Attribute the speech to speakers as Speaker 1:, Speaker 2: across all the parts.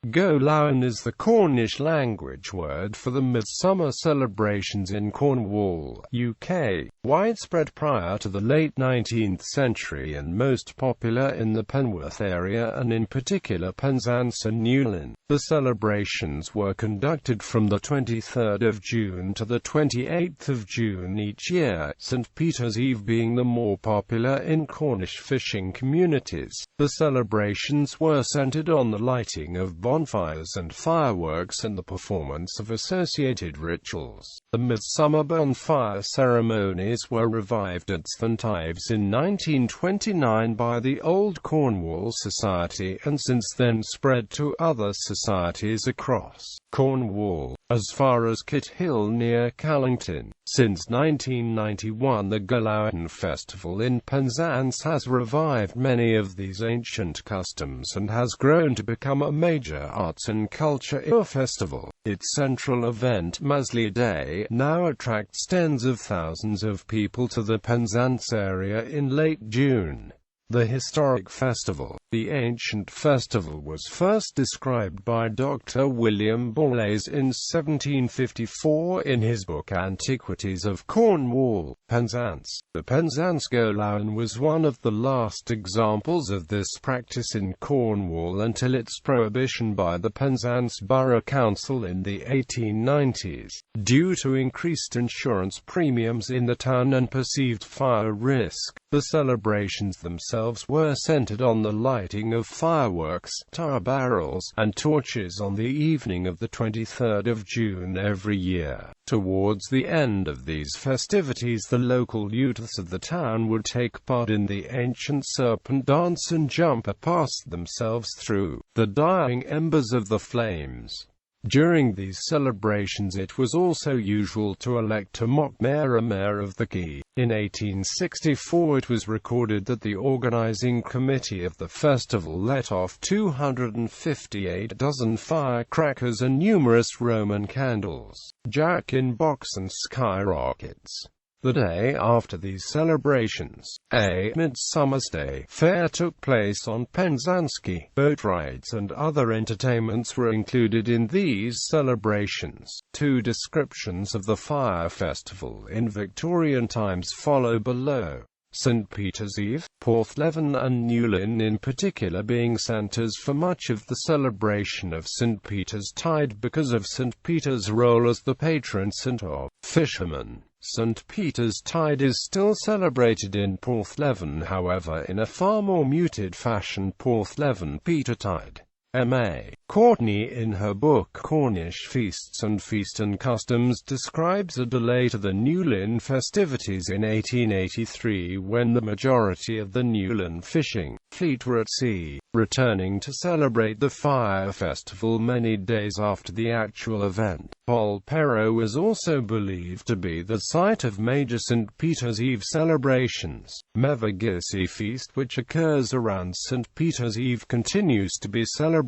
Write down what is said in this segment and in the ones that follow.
Speaker 1: Golowan is the Cornish language word for the Midsummer celebrations in Cornwall, UK, widespread prior to the late 19th century and most popular in the Penwith area and in particular Penzance and Newlyn. The celebrations were conducted from the 23rd of June to the 28th of June each year, St Peter's Eve being the more popular in Cornish fishing communities. The celebrations were centred on the lighting of bonfires and fireworks and the performance of associated rituals. The Midsummer bonfire ceremonies were revived at St Ives in 1929 by the Old Cornwall Society and since then spread to other societies across Cornwall, as far as Kit Hill near Callington. Since 1991 the Golowan Festival in Penzance has revived many of these ancient customs and has grown to become a major arts and culture festival. Its central event, The, now attracts tens of thousands of people to the Penzance area in late June. The historic festival. The ancient festival was first described by Dr. William Borlase in 1754 in his book Antiquities of Cornwall. Penzance. The Penzance Golowan was one of the last examples of this practice in Cornwall until its prohibition by the Penzance Borough Council in the 1890s, due to increased insurance premiums in the town and perceived fire risk. The celebrations themselves were centered on the lighting of fireworks, tar barrels, and torches on the evening of the 23rd of June every year. Towards the end of these festivities the local youths of the town would take part in the ancient serpent dance and jump past themselves through the dying embers of the flames. During these celebrations it was also usual to elect a mock mayor of the key. In 1864 it was recorded that the organizing committee of the festival let off 258 dozen firecrackers and numerous Roman candles, jack-in-box and skyrockets. The day after these celebrations, a Midsummer's Day fair took place on Penzance. Boat rides and other entertainments were included in these celebrations. Two descriptions of the fire festival in Victorian times follow below. St Peter's Eve, Porthleven and Newlyn in particular being centres for much of the celebration of St Peter's Tide because of St Peter's role as the patron saint of fishermen. St Peter's Tide is still celebrated in Porthleven, however in a far more muted fashion. Porthleven Petertide. M.A. Courtney in her book Cornish Feasts and Feastin' Customs describes a delay to the Newlyn festivities in 1883 when the majority of the Newlyn fishing fleet were at sea, returning to celebrate the fire festival many days after the actual event. Polperro is also believed to be the site of major St Peter's Eve celebrations. Mevagissey feast which occurs around St Peter's Eve continues to be celebrated.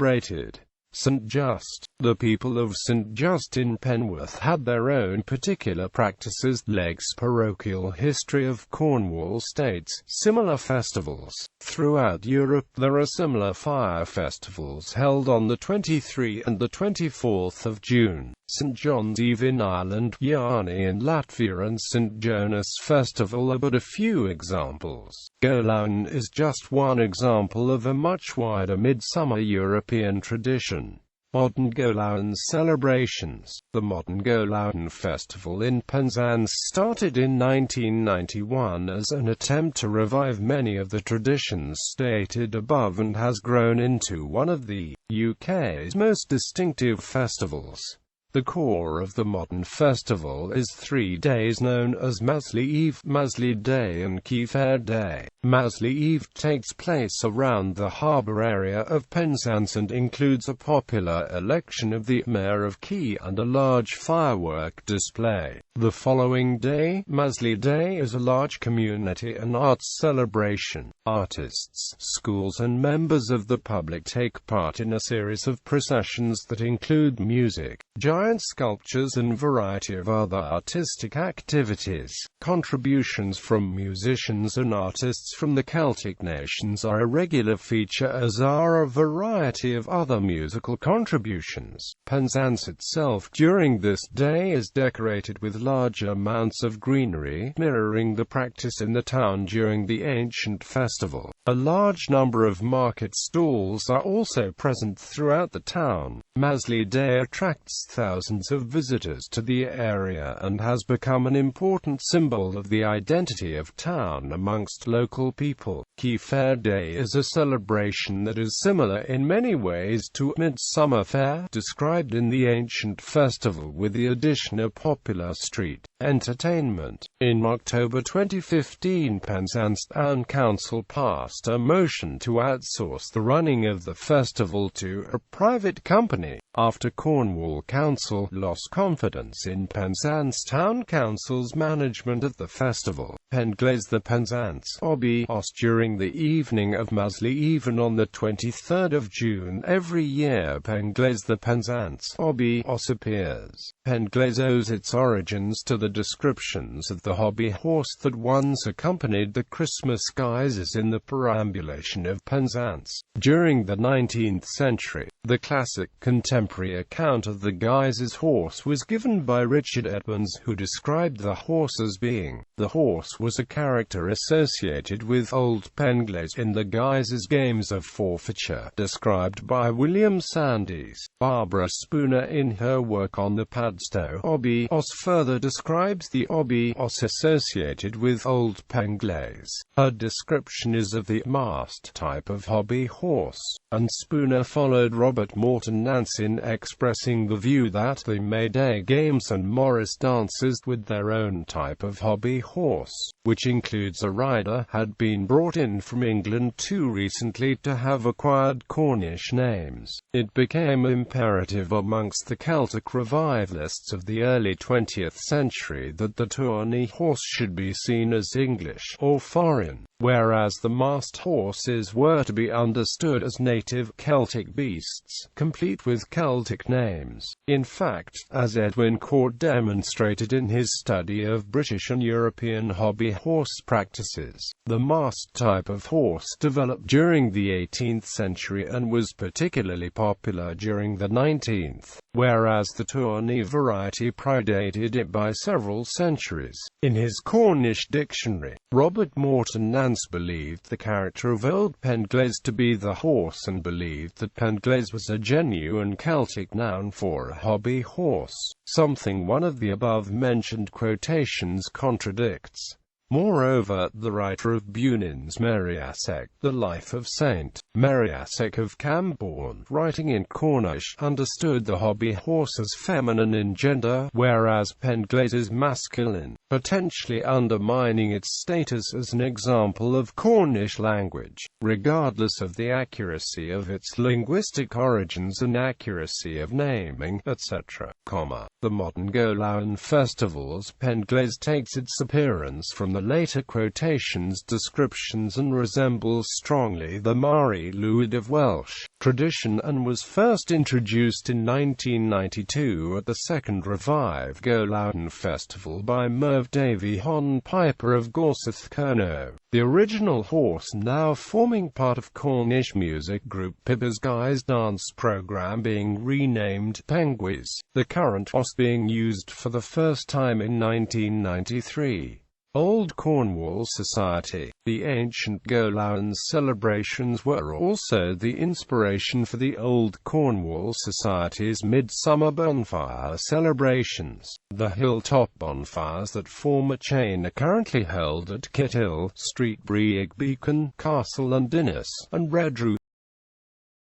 Speaker 1: St Just. The people of St Just in Penwith had their own particular practices. Leg's parochial history of Cornwall states similar festivals. Throughout Europe there are similar fire festivals held on the 23rd and the 24th of June. St John's Eve in Ireland, Yarni in Latvia and St Jonas Festival are but a few examples. Golowan is just one example of a much wider midsummer European tradition. Modern Golowan celebrations. The modern Golowan Festival in Penzance started in 1991 as an attempt to revive many of the traditions stated above and has grown into one of the UK's most distinctive festivals. The core of the modern festival is 3 days known as Masley Eve, Masley Day and Key Fair Day. Masley Eve takes place around the harbour area of Penzance and includes a popular election of the Mayor of Key and a large firework display. The following day, Masley Day, is a large community and arts celebration. Artists, schools and members of the public take part in a series of processions that include music, giant sculptures and variety of other artistic activities. Contributions from musicians and artists from the Celtic nations are a regular feature, as are a variety of other musical contributions. Penzance itself during this day is decorated with large amounts of greenery, mirroring the practice in the town during the ancient festival. A large number of market stalls are also present throughout the town. Masley Day attracts thousands of visitors to the area and has become an important symbol of the identity of town amongst local people. Key Fair Day is a celebration that is similar in many ways to Midsummer Fair, described in the ancient festival, with the addition of popular street entertainment. In October 2015, Penzance Town Council passed a motion to outsource the running of the festival to a private company, after Cornwall Council lost confidence in Penzance Town Council's management of the festival. The Penzance Os during the evening of Masley Even on the 23rd of June every year, The Penzance Os appears. Pengles owes its origins to the descriptions of the hobby horse that once accompanied the Christmas guises in the perambulation of Penzance. During the 19th century, the classic contemporary account of the guises' horse was given by Richard Edmonds, who described the horse as being, the horse was a character associated with Old Pengles in the guises' games of forfeiture, described by William Sandys. Barbara Spooner in her work on the Padstow Hobby Os further describes the hobby os associated with Old Pengles. Her description is of the masked type of hobby horse, and Spooner followed Robert Morton Nance in expressing the view that the May Day games and Morris dances with their own type of hobby horse, which includes a rider, had been brought in from England too recently to have acquired Cornish names. It became imperative amongst the Celtic revivalists of the early 20th century that the tourney horse should be seen as English or foreign, whereas the masked horses were to be understood as native Celtic beasts, complete with Celtic names. In fact, as Edwin Court demonstrated in his study of British and European hobby horse practices, the masked type of horse developed during the 18th century and was particularly popular during the 19th, whereas the tourney variety predated it by several centuries. In his Cornish dictionary, Robert Morton Nance believed the character of Old Pengles to be the horse and believed that Pengles was a genuine Celtic noun for a hobby horse, something one of the above-mentioned quotations contradicts. Moreover, the writer of Bunin's Meriasek, The Life of St. Meriasek of Camborne, writing in Cornish, understood the hobby horse as feminine in gender, whereas Pengles is masculine, potentially undermining its status as an example of Cornish language, regardless of the accuracy of its linguistic origins and accuracy of naming, etc. The modern Golowan Festival's Pengles takes its appearance from the later quotations descriptions and resembles strongly the Mari Lwyd of Welsh tradition and was first introduced in 1992 at the second revived Golowan Festival by Merv Davy Hon Piper of Gorseth Kerno. The original horse now forming part of Cornish music group Piper's Guys dance program being renamed Penwith, the current os being used for the first time in 1993. Old Cornwall Society. The ancient Golowan celebrations were also the inspiration for the Old Cornwall Society's Midsummer bonfire celebrations. The hilltop bonfires that form a chain are currently held at Kithill, Street, Breag Beacon, Castle and Innis, and Redruth.